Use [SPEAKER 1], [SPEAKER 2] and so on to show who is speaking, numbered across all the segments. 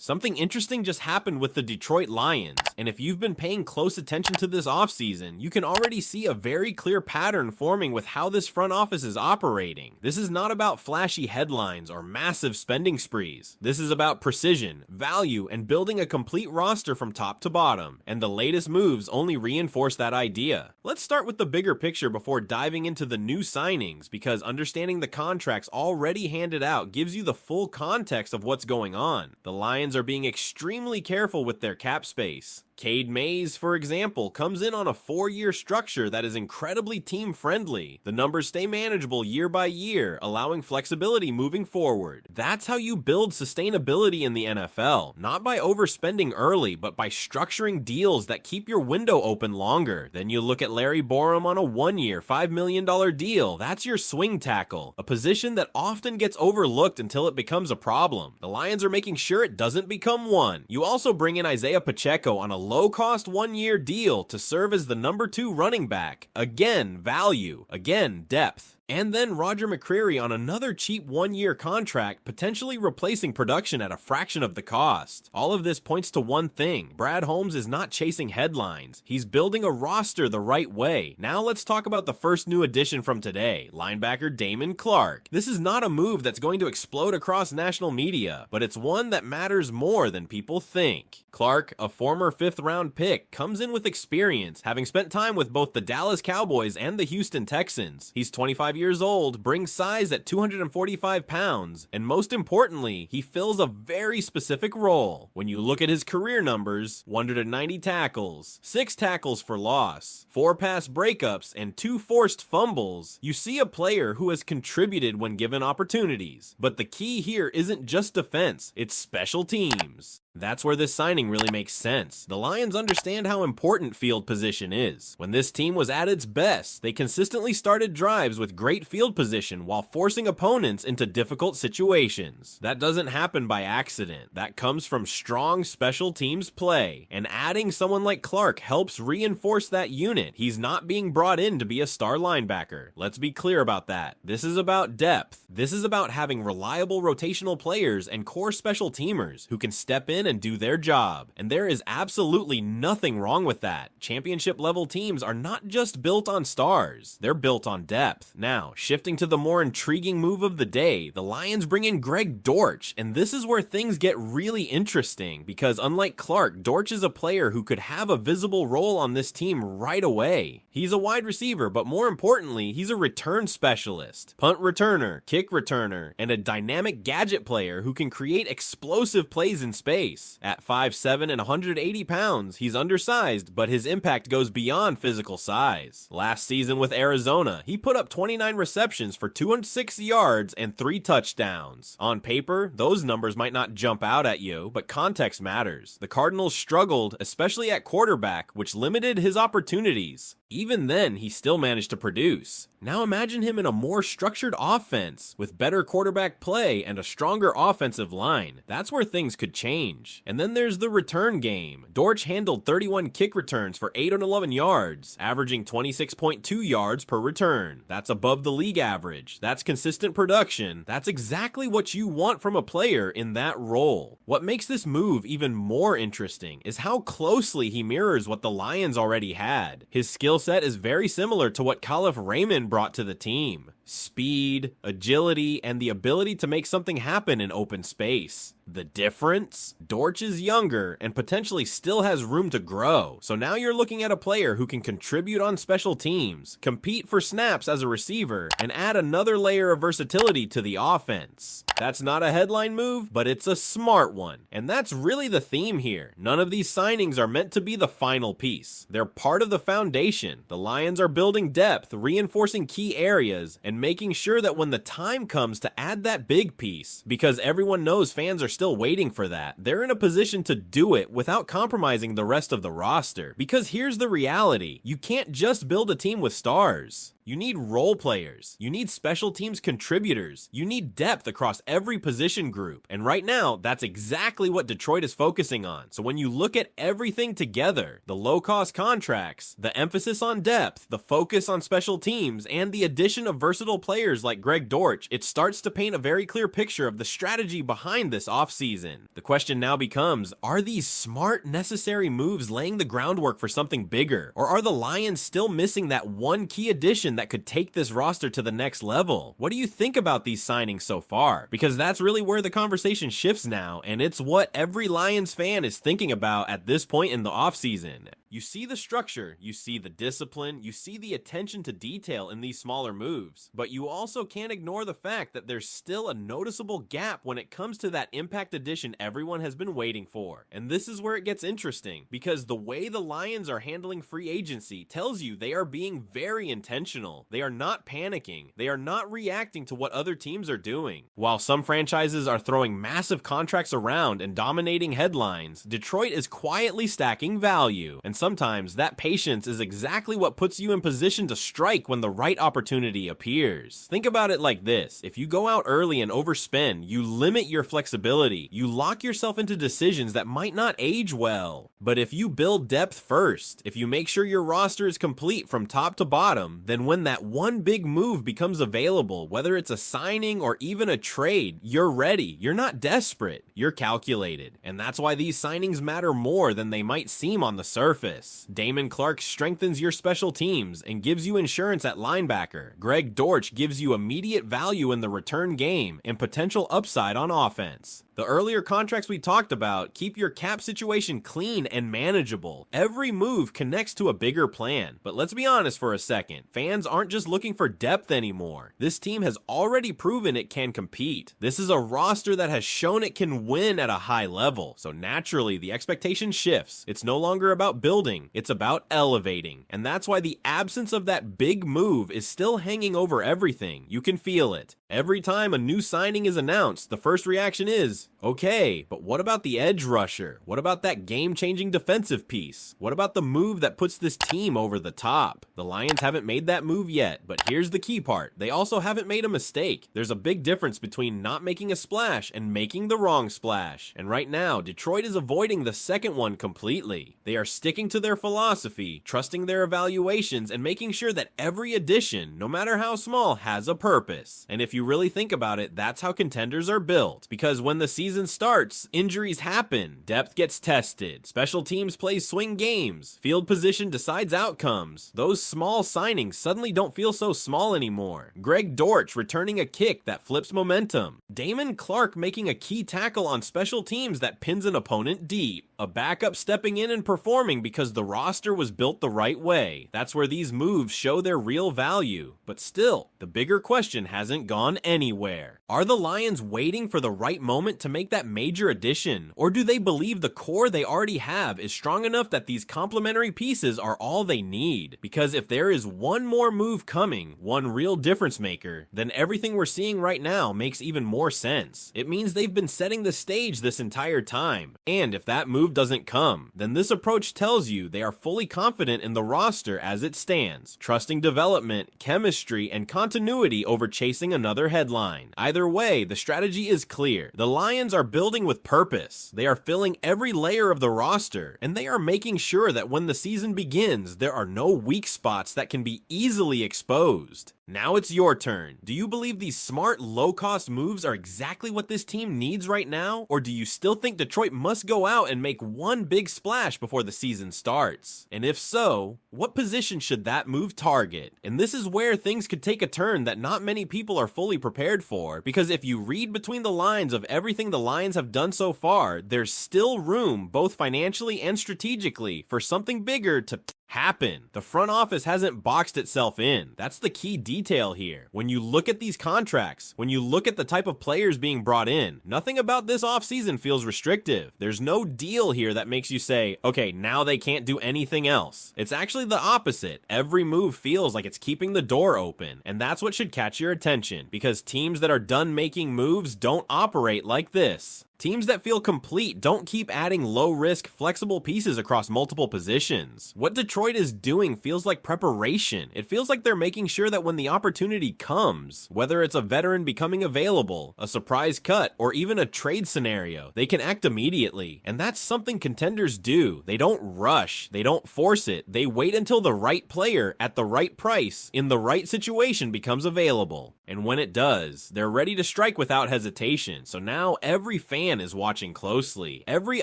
[SPEAKER 1] Something interesting just happened with the Detroit Lions, and if you've been paying close attention to this offseason, you can already see a very clear pattern forming with how this front office is operating. This is not about flashy headlines or massive spending sprees. This is about precision, value, and building a complete roster from top to bottom, and the latest moves only reinforce that idea. Let's start with the bigger picture before diving into the new signings, because understanding the contracts already handed out gives you the full context of what's going on. The Lions are being extremely careful with their cap space. Cade Mays, for example, comes in on a 4-year structure that is incredibly team-friendly. The numbers stay manageable year by year, allowing flexibility moving forward. That's how you build sustainability in the NFL, not by overspending early, but by structuring deals that keep your window open longer. Then you look at Larry Borom on a 1-year, $5 million deal. That's your swing tackle, a position that often gets overlooked until it becomes a problem. The Lions are making sure it doesn't become one. You also bring in Isaiah Pacheco on a low-cost 1-year deal to serve as the number 2 running back. Again, value. Again, depth. And then Roger McCreary on another cheap 1-year contract, potentially replacing production at a fraction of the cost. All of this points to one thing: Brad Holmes is not chasing headlines. He's building a roster the right way. Now let's talk about the first new addition from today, linebacker Damon Clark. This is not a move that's going to explode across national media, but it's one that matters more than people think. Clark, a former 5th-round pick, comes in with experience, having spent time with both the Dallas Cowboys and the Houston Texans. He's 25 years old, brings size at 245 pounds, and most importantly, he fills a very specific role. When you look at his career numbers, 190 tackles, 6 tackles for loss, 4 pass breakups, and 2 forced fumbles, you see a player who has contributed when given opportunities. But the key here isn't just defense, it's special teams. That's where this signing really makes sense. The Lions understand how important field position is. When this team was at its best, they consistently started drives with great field position while forcing opponents into difficult situations. That doesn't happen by accident. That comes from strong special teams play, and adding someone like Clark helps reinforce that unit. He's not being brought in to be a star linebacker. Let's be clear about that. This is about depth. This is about having reliable rotational players and core special teamers who can step in and do their job. And there is absolutely nothing wrong with that. Championship level teams are not just built on stars, they're built on depth. Now, shifting to the more intriguing move of the day, the Lions bring in Greg Dorch, and this is where things get really interesting, because unlike Clark, Dorch is a player who could have a visible role on this team right away. He's a wide receiver, but more importantly, he's a return specialist, punt returner, kick returner, and a dynamic gadget player who can create explosive plays in space. At 5'7" and 180 pounds, he's undersized, but his impact goes beyond physical size. Last season with Arizona, he put up 29 receptions for 206 yards and 3 touchdowns. On paper, those numbers might not jump out at you, but context matters. The Cardinals struggled, especially at quarterback, which limited his opportunities. Even then, he still managed to produce. Now imagine him in a more structured offense, with better quarterback play and a stronger offensive line. That's where things could change. And then there's the return game. Dorch handled 31 kick returns for 811 yards, averaging 26.2 yards per return. That's above the league average. That's consistent production. That's exactly what you want from a player in that role. What makes this move even more interesting is how closely he mirrors what the Lions already had. His skill set is very similar to what Khalif Raymond brought to the team. Speed, agility, and the ability to make something happen in open space. The difference? Dorch is younger and potentially still has room to grow. So now you're looking at a player who can contribute on special teams, compete for snaps as a receiver, and add another layer of versatility to the offense. That's not a headline move, but it's a smart one. And that's really the theme here. None of these signings are meant to be the final piece. They're part of the foundation. The Lions are building depth, reinforcing key areas, and making sure that when the time comes to add that big piece, because everyone knows fans are still waiting for that, they're in a position to do it without compromising the rest of the roster. Because here's the reality: you can't just build a team with stars. You need role players. You need special teams contributors. You need depth across every position group. And right now, that's exactly what Detroit is focusing on. So when you look at everything together, the low-cost contracts, the emphasis on depth, the focus on special teams, and the addition of versatile players like Greg Dorch, it starts to paint a very clear picture of the strategy behind this offseason. The question now becomes, are these smart, necessary moves laying the groundwork for something bigger? Or are the Lions still missing that one key addition that could take this roster to the next level? What do you think about these signings so far? Because that's really where the conversation shifts now, and it's what every Lions fan is thinking about at this point in the offseason. You see the structure, you see the discipline, you see the attention to detail in these smaller moves, but you also can't ignore the fact that there's still a noticeable gap when it comes to that impact addition everyone has been waiting for. And this is where it gets interesting, because the way the Lions are handling free agency tells you they are being very intentional. They are not panicking. They are not reacting to what other teams are doing. While some franchises are throwing massive contracts around and dominating headlines, Detroit is quietly stacking value, and sometimes that patience is exactly what puts you in position to strike when the right opportunity appears. Think about it like this. If you go out early and overspend, you limit your flexibility. You lock yourself into decisions that might not age well. But if you build depth first, if you make sure your roster is complete from top to bottom, then when that one big move becomes available, whether it's a signing or even a trade, you're ready. You're not desperate. You're calculated. And that's why these signings matter more than they might seem on the surface. Damon Clark strengthens your special teams and gives you insurance at linebacker. Greg Dorch gives you immediate value in the return game and potential upside on offense. The earlier contracts we talked about keep your cap situation clean and manageable. Every move connects to a bigger plan. But let's be honest for a second. Fans aren't just looking for depth anymore. This team has already proven it can compete. This is a roster that has shown it can win at a high level. So naturally, the expectation shifts. It's no longer about building. It's about elevating. And that's why the absence of that big move is still hanging over everything. You can feel it. Every time a new signing is announced, the first reaction is, okay, but what about the edge rusher? What about that game-changing defensive piece? What about the move that puts this team over the top? The Lions haven't made that move yet, but here's the key part. They also haven't made a mistake. There's a big difference between not making a splash and making the wrong splash. And right now, Detroit is avoiding the second one completely. They are sticking to their philosophy, trusting their evaluations, and making sure that every addition, no matter how small, has a purpose. And if you really think about it, that's how contenders are built. Because when the season starts, injuries happen, depth gets tested, special teams play swing games, field position decides outcomes. Those small signings suddenly don't feel so small anymore. Greg Dorch returning a kick that flips momentum. Damon Clark making a key tackle on special teams that pins an opponent deep. A backup stepping in and performing because the roster was built the right way. That's where these moves show their real value. But still, the bigger question hasn't gone anywhere. Are the Lions waiting for the right moment to make that major addition? Or do they believe the core they already have is strong enough that these complementary pieces are all they need? Because if there is one more move coming, one real difference maker, then everything we're seeing right now makes even more sense. It means they've been setting the stage this entire time. And if that move doesn't come, then this approach tells you they are fully confident in the roster as it stands, trusting development, chemistry, and continuity over chasing another headline. Either way, the strategy is clear. The Lions are building with purpose. They are filling every layer of the roster, and they are making sure that when the season begins, there are no weak spots that can be easily exposed. Now it's your turn. Do you believe these smart, low-cost moves are exactly what this team needs right now? Or do you still think Detroit must go out and make one big splash before the season starts? And if so, what position should that move target? And this is where things could take a turn that not many people are fully prepared for, because if you read between the lines of everything the Lions have done so far, there's still room, both financially and strategically, for something bigger to happen. The front office hasn't boxed itself in. That's the key detail here. When you look at these contracts, when you look at the type of players being brought in, nothing about this offseason feels restrictive. There's no deal here that makes you say, okay, now they can't do anything else. It's actually the opposite. Every move feels like it's keeping the door open, and that's what should catch your attention, because teams that are done making moves don't operate like this. Teams that feel complete don't keep adding low-risk, flexible pieces across multiple positions. What Detroit is doing feels like preparation. It feels like they're making sure that when the opportunity comes, whether it's a veteran becoming available, a surprise cut, or even a trade scenario, they can act immediately. And that's something contenders do. They don't rush. They don't force it. They wait until the right player at the right price in the right situation becomes available. And when it does, they're ready to strike without hesitation. So now every fan is watching closely. Every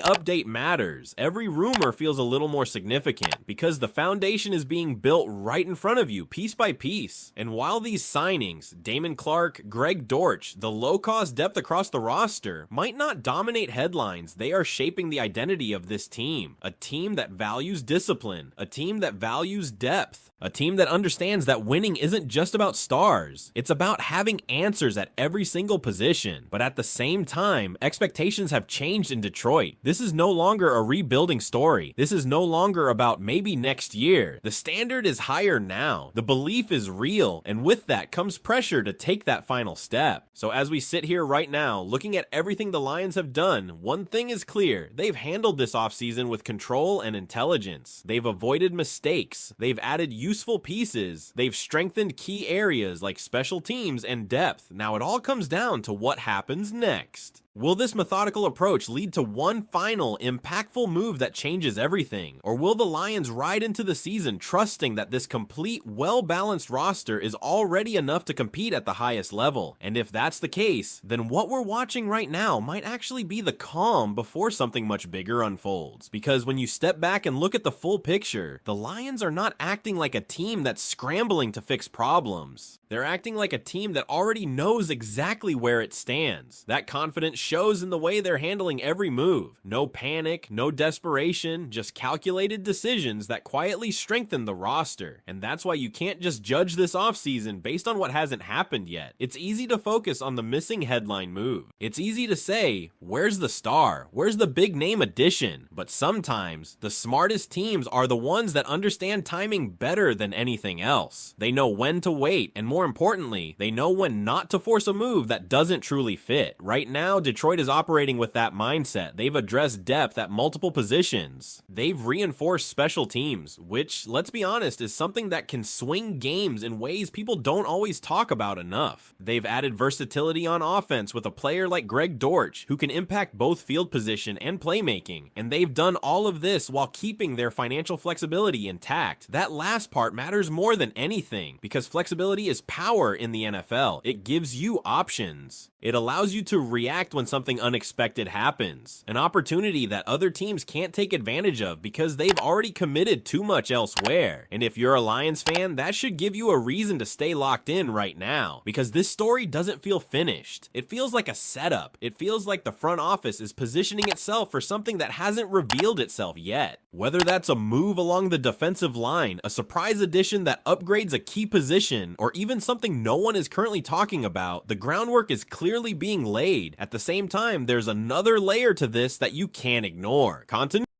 [SPEAKER 1] update matters. Every rumor feels a little more significant because the foundation is being built right in front of you, piece by piece. And while these signings, Damon Clark, Greg Dorch, the low-cost depth across the roster, might not dominate headlines, they are shaping the identity of this team. A team that values discipline. A team that values depth. A team that understands that winning isn't just about stars. It's about having answers at every single position. But at the same time, expectations have changed in Detroit. This is no longer a rebuilding story. This is no longer about maybe next year. The standard is higher now. The belief is real, and with that comes pressure to take that final step. So as we sit here right now, looking at everything the Lions have done, one thing is clear. They've handled this offseason with control and intelligence. They've avoided mistakes. They've added useful pieces. They've strengthened key areas like special teams and depth. Now it all comes down to what happens next. Will this methodical approach lead to one final, impactful move that changes everything? Or will the Lions ride into the season trusting that this complete, well-balanced roster is already enough to compete at the highest level? And if that's the case, then what we're watching right now might actually be the calm before something much bigger unfolds. Because when you step back and look at the full picture, the Lions are not acting like a team that's scrambling to fix problems. They're acting like a team that already knows exactly where it stands. That confidence shows in the way they're handling every move. No panic, no desperation, just calculated decisions that quietly strengthen the roster. And that's why you can't just judge this offseason based on what hasn't happened yet. It's easy to focus on the missing headline move. It's easy to say, where's the star? Where's the big name addition? But sometimes, the smartest teams are the ones that understand timing better than anything else. They know when to wait, and more importantly, they know when not to force a move that doesn't truly fit. Right now, Detroit is operating with that mindset. They've addressed depth at multiple positions. They've reinforced special teams, which, let's be honest, is something that can swing games in ways people don't always talk about enough. They've added versatility on offense with a player like Greg Dorch, who can impact both field position and playmaking. And they've done all of this while keeping their financial flexibility intact. That last part matters more than anything, because flexibility is power in the NFL. It gives you options. It allows you to react when something unexpected happens, an opportunity that other teams can't take advantage of because they've already committed too much elsewhere. And if you're a Lions fan, that should give you a reason to stay locked in right now, because this story doesn't feel finished. It feels like a setup. It feels like the front office is positioning itself for something that hasn't revealed itself yet. Whether that's a move along the defensive line, a surprise addition that upgrades a key position, or even something no one is currently talking about, the groundwork is clearly being laid. At the same time, there's another layer to this that you can't ignore. Continuity.